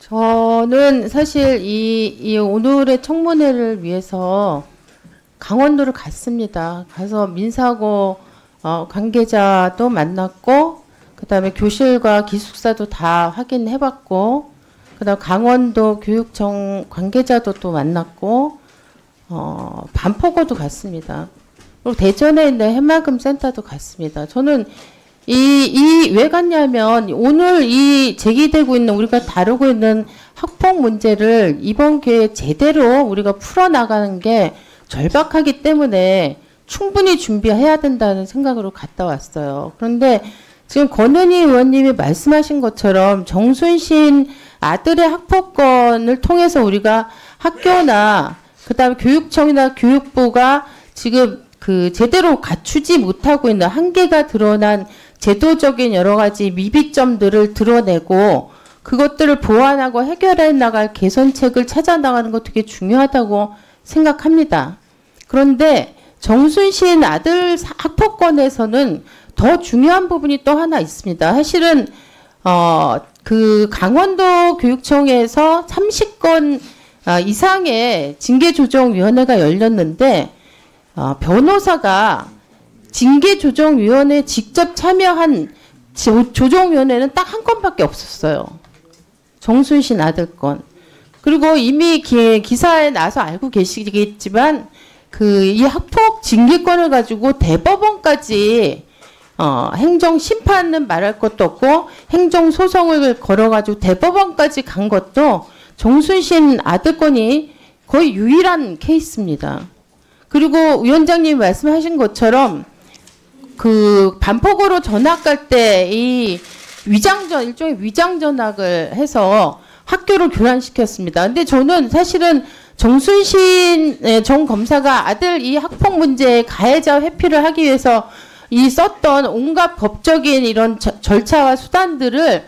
저는 사실 이 오늘의 청문회를 위해서 강원도를 갔습니다. 가서 민사고 관계자도 만났고, 그 다음에 교실과 기숙사도 다 확인해봤고, 그 다음 강원도 교육청 관계자도 또 만났고, 반포고도 갔습니다. 그리고 대전에 있는 해맑음 센터도 갔습니다. 저는 왜 갔냐면, 오늘 이 제기되고 있는, 우리가 다루고 있는 학폭 문제를 이번 기회에 제대로 우리가 풀어나가는 게 절박하기 때문에 충분히 준비해야 된다는 생각으로 갔다 왔어요. 그런데 지금 권은희 의원님이 말씀하신 것처럼 정순신 아들의 학폭건을 통해서 우리가 학교나 그다음에 교육청이나 교육부가 지금 제대로 갖추지 못하고 있는 한계가 드러난 제도적인 여러 가지 미비점들을 드러내고 그것들을 보완하고 해결해 나갈 개선책을 찾아 나가는 것 되게 중요하다고 생각합니다. 그런데 정순신 아들 학폭건에서는 더 중요한 부분이 또 하나 있습니다. 사실은 강원도 교육청에서 30건 이상의 징계조정위원회가 열렸는데 변호사가 징계조정위원회에 직접 참여한 조정위원회는 딱 한 건밖에 없었어요. 정순신 아들 건. 그리고 이미 기사에 나서 알고 계시겠지만 이 학폭 징계권을 가지고 대법원까지 행정심판은 말할 것도 없고 행정소송을 걸어가지고 대법원까지 간 것도 정순신 아들 건이 거의 유일한 케이스입니다. 그리고 위원장님이 말씀하신 것처럼 반폭으로 전학 갈 때 이 일종의 위장 전학을 해서 학교를 교란시켰습니다. 근데 저는 사실은 정순신 정 검사가 아들 이 학폭 문제의 가해자 회피를 하기 위해서 썼던 온갖 법적인 이런 절차와 수단들을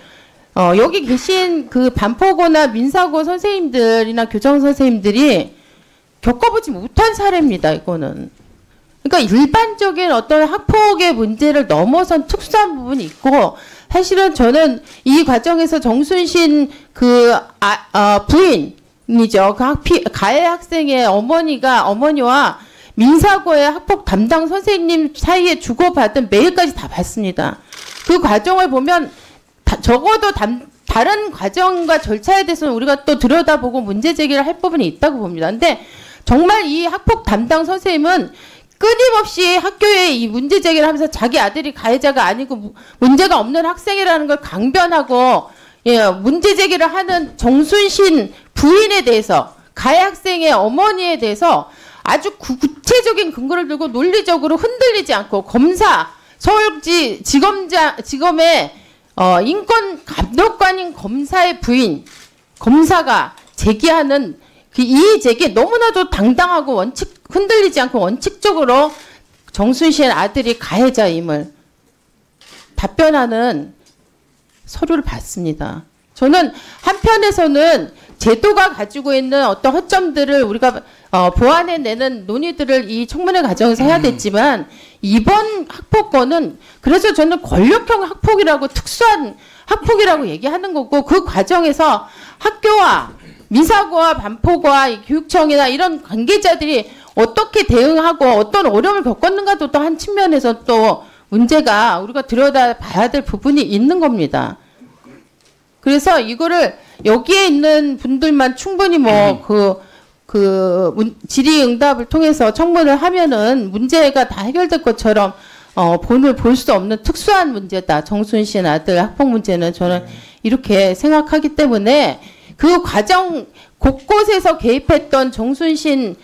여기 계신 반포고나 민사고 선생님들이나 교장 선생님들이 겪어보지 못한 사례입니다. 이거는. 그러니까 일반적인 어떤 학폭의 문제를 넘어선 특수한 부분이 있고, 사실은 저는 이 과정에서 정순신 부인이죠. 가해 학생의 어머니와 민사고의 학폭 담당 선생님 사이에 주고받은 메일까지 다 봤습니다. 그 과정을 보면 적어도 다른 과정과 절차에 대해서는 우리가 또 들여다보고 문제 제기를 할 부분이 있다고 봅니다. 근데 정말 이 학폭 담당 선생님은 끊임없이 학교에 이 문제 제기를 하면서 자기 아들이 가해자가 아니고 문제가 없는 학생이라는 걸 강변하고, 문제 제기를 하는 정순신 부인에 대해서, 가해 학생의 어머니에 대해서 아주 구체적인 근거를 들고 논리적으로 흔들리지 않고 서울지 지검의 인권 감독관인 검사의 부인, 검사가 제기하는 이 제기 너무나도 당당하고 흔들리지 않고 원칙적으로 정순신 아들이 가해자임을 답변하는 서류를 봤습니다. 저는 한편에서는 제도가 가지고 있는 어떤 허점들을 우리가 보완해내는 논의들을 이 청문회 과정에서 해야 됐지만, 이번 학폭건은 그래서 저는 권력형 학폭이라고, 특수한 학폭이라고 얘기하는 거고, 그 과정에서 학교와 민사고와 반포고와 교육청이나 이런 관계자들이 어떻게 대응하고 어떤 어려움을 겪었는가도 또 한 측면에서 또 문제가 우리가 들여다봐야 될 부분이 있는 겁니다. 그래서 이거를 여기에 있는 분들만 충분히 질의응답을 통해서 청문을 하면은 문제가 다 해결될 것처럼 본을 볼 수 없는 특수한 문제다. 정순신 아들 학폭 문제는 저는 이렇게 생각하기 때문에 그 과정 곳곳에서 개입했던 정순신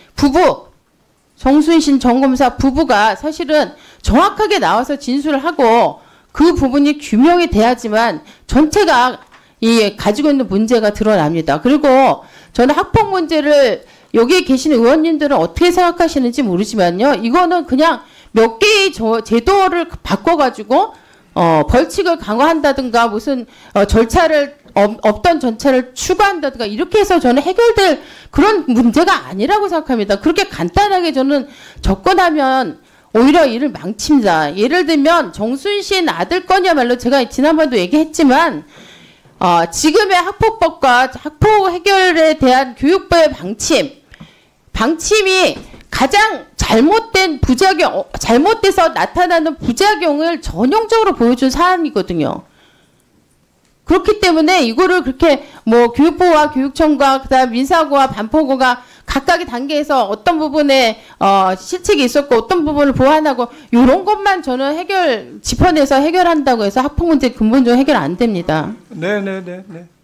정검사 부부가 사실은 정확하게 나와서 진술을 하고 그 부분이 규명이 돼야지만 전체가 가지고 있는 문제가 드러납니다. 그리고 저는 학폭 문제를 여기에 계시는 의원님들은 어떻게 생각하시는지 모르지만요. 이거는 그냥 몇 개의 제도를 바꿔가지고 벌칙을 강화한다든가 무슨 없던 전차를 추가한다든가 이렇게 해서 저는 해결될 그런 문제가 아니라고 생각합니다. 그렇게 간단하게 저는 접근하면 오히려 일을 망칩니다. 예를 들면 정순신 아들 건이야말로 제가 지난번에도 얘기했지만 지금의 학폭법과 학폭 해결에 대한 교육부의 방침이 가장 잘못돼서 나타나는 부작용을 전형적으로 보여준 사안이거든요. 그렇기 때문에 이거를 그렇게 뭐 교육부와 교육청과 그다음 민사고와 반포고가 각각의 단계에서 어떤 부분에 실책이 있었고 어떤 부분을 보완하고 이런 것만 저는 짚어내서 해결한다고 해서 학폭 문제 근본적으로 해결 안 됩니다.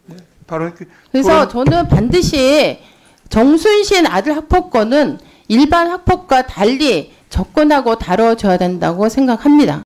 네. 바로 그래서 저는 반드시 정순신 아들 학폭권은 일반 학폭과 달리 접근하고 다뤄줘야 된다고 생각합니다.